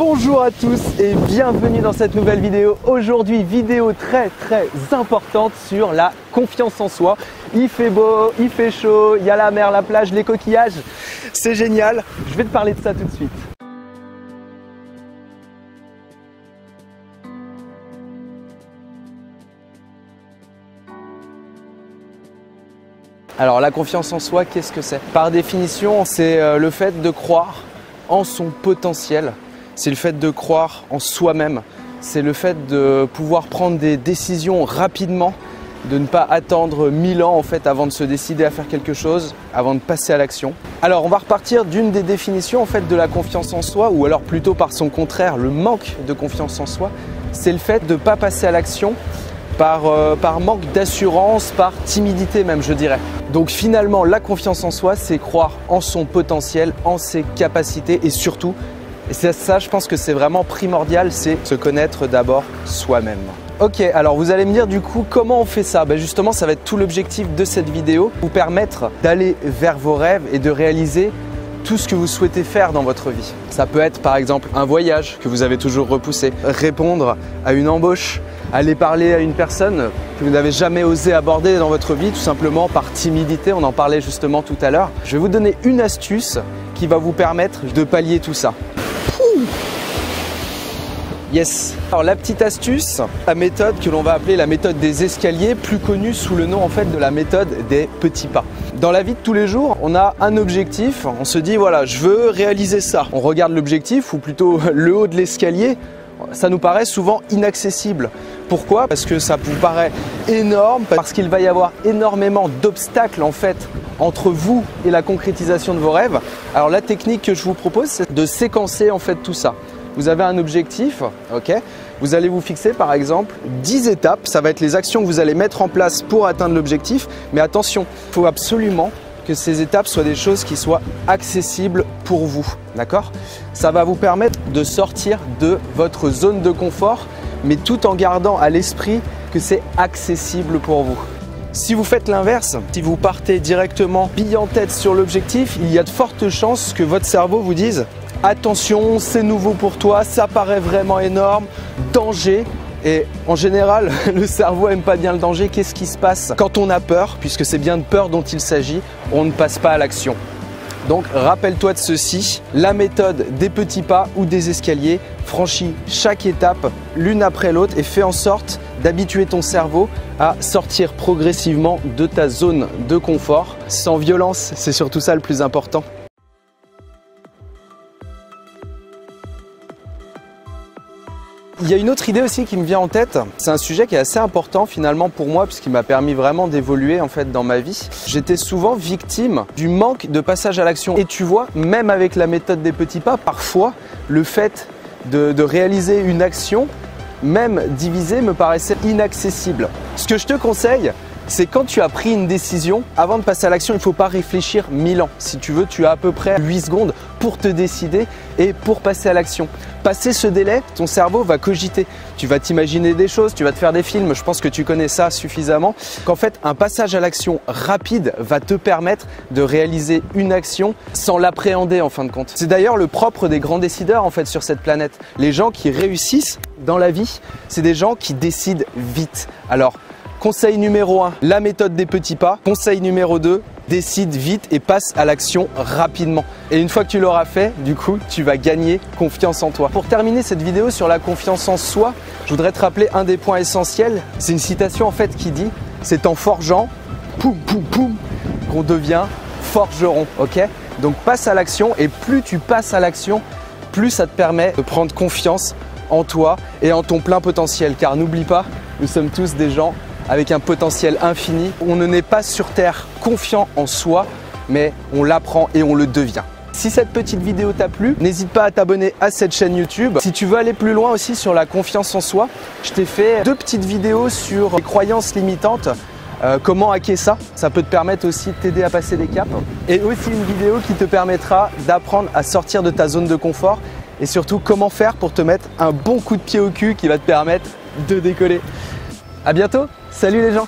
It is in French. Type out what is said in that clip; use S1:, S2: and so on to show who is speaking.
S1: Bonjour à tous et bienvenue dans cette nouvelle vidéo. Aujourd'hui, vidéo très importante sur la confiance en soi. Il fait beau, il fait chaud, il y a la mer, la plage, les coquillages. C'est génial. Je vais te parler de ça tout de suite. Alors la confiance en soi, qu'est-ce que c'est? Par définition, c'est le fait de croire en son potentiel. C'est le fait de croire en soi-même. C'est le fait de pouvoir prendre des décisions rapidement, de ne pas attendre 1000 ans en fait avant de se décider à faire quelque chose, avant de passer à l'action. Alors on va repartir d'une des définitions en fait de la confiance en soi, ou alors plutôt par son contraire, le manque de confiance en soi. C'est le fait de ne pas passer à l'action par manque d'assurance, par timidité même je dirais. Donc finalement la confiance en soi, c'est croire en son potentiel, en ses capacités et surtout, et c'est ça je pense que c'est vraiment primordial, c'est se connaître d'abord soi-même. Ok, alors vous allez me dire du coup comment on fait ça? Justement ça va être tout l'objectif de cette vidéo, vous permettre d'aller vers vos rêves et de réaliser tout ce que vous souhaitez faire dans votre vie. Ça peut être par exemple un voyage que vous avez toujours repoussé, répondre à une embauche, aller parler à une personne que vous n'avez jamais osé aborder dans votre vie, tout simplement par timidité, on en parlait justement tout à l'heure. Je vais vous donner une astuce qui va vous permettre de pallier tout ça. Yes. Alors la petite astuce, la méthode que l'on va appeler la méthode des escaliers, plus connue sous le nom en fait de la méthode des petits pas. Dans la vie de tous les jours, on a un objectif, on se dit voilà, je veux réaliser ça. On regarde l'objectif ou plutôt le haut de l'escalier, ça nous paraît souvent inaccessible. Pourquoi? Parce que ça vous paraît énorme, parce qu'il va y avoir énormément d'obstacles en fait entre vous et la concrétisation de vos rêves. Alors la technique que je vous propose, c'est de séquencer en fait tout ça. Vous avez un objectif, ok? Vous allez vous fixer par exemple 10 étapes, ça va être les actions que vous allez mettre en place pour atteindre l'objectif. Mais attention, il faut absolument que ces étapes soient des choses qui soient accessibles pour vous, d'accord? Ça va vous permettre de sortir de votre zone de confort, mais tout en gardant à l'esprit que c'est accessible pour vous. Si vous faites l'inverse, si vous partez directement bille en tête sur l'objectif, il y a de fortes chances que votre cerveau vous dise « Attention, c'est nouveau pour toi, ça paraît vraiment énorme, danger ». Et en général, le cerveau n'aime pas bien le danger. Qu'est-ce qui se passe quand on a peur? Puisque c'est bien de peur dont il s'agit, on ne passe pas à l'action. Donc rappelle-toi de ceci, la méthode des petits pas ou des escaliers, franchis chaque étape l'une après l'autre et fais en sorte d'habituer ton cerveau à sortir progressivement de ta zone de confort. Sans violence, c'est surtout ça le plus important. Il y a une autre idée aussi qui me vient en tête, c'est un sujet qui est assez important finalement pour moi puisqu'il m'a permis vraiment d'évoluer en fait dans ma vie. J'étais souvent victime du manque de passage à l'action et tu vois, même avec la méthode des petits pas, parfois le fait de réaliser une action, même divisée, me paraissait inaccessible. Ce que je te conseille, c'est quand tu as pris une décision, avant de passer à l'action, il ne faut pas réfléchir 1000 ans. Si tu veux, tu as à peu près 8 secondes pour te décider et pour passer à l'action. Passer ce délai, ton cerveau va cogiter. Tu vas t'imaginer des choses, tu vas te faire des films, je pense que tu connais ça suffisamment. Qu'en fait, un passage à l'action rapide va te permettre de réaliser une action sans l'appréhender en fin de compte. C'est d'ailleurs le propre des grands décideurs en fait sur cette planète. Les gens qui réussissent dans la vie, c'est des gens qui décident vite. Alors, conseil numéro 1, la méthode des petits pas. Conseil numéro 2, décide vite et passe à l'action rapidement. Et une fois que tu l'auras fait, du coup, tu vas gagner confiance en toi. Pour terminer cette vidéo sur la confiance en soi, je voudrais te rappeler un des points essentiels. C'est une citation en fait qui dit « C'est en forgeant, poum poum poum, qu'on devient forgeron ». Ok? Donc passe à l'action et plus tu passes à l'action, plus ça te permet de prendre confiance en toi et en ton plein potentiel. Car n'oublie pas, nous sommes tous des gens avec un potentiel infini. On ne naît pas sur Terre confiant en soi, mais on l'apprend et on le devient. Si cette petite vidéo t'a plu, n'hésite pas à t'abonner à cette chaîne YouTube. Si tu veux aller plus loin aussi sur la confiance en soi, je t'ai fait 2 petites vidéos sur les croyances limitantes. Comment hacker ça? Ça peut te permettre aussi de t'aider à passer des caps. Et aussi une vidéo qui te permettra d'apprendre à sortir de ta zone de confort et surtout comment faire pour te mettre un bon coup de pied au cul qui va te permettre de décoller. À bientôt, salut les gens!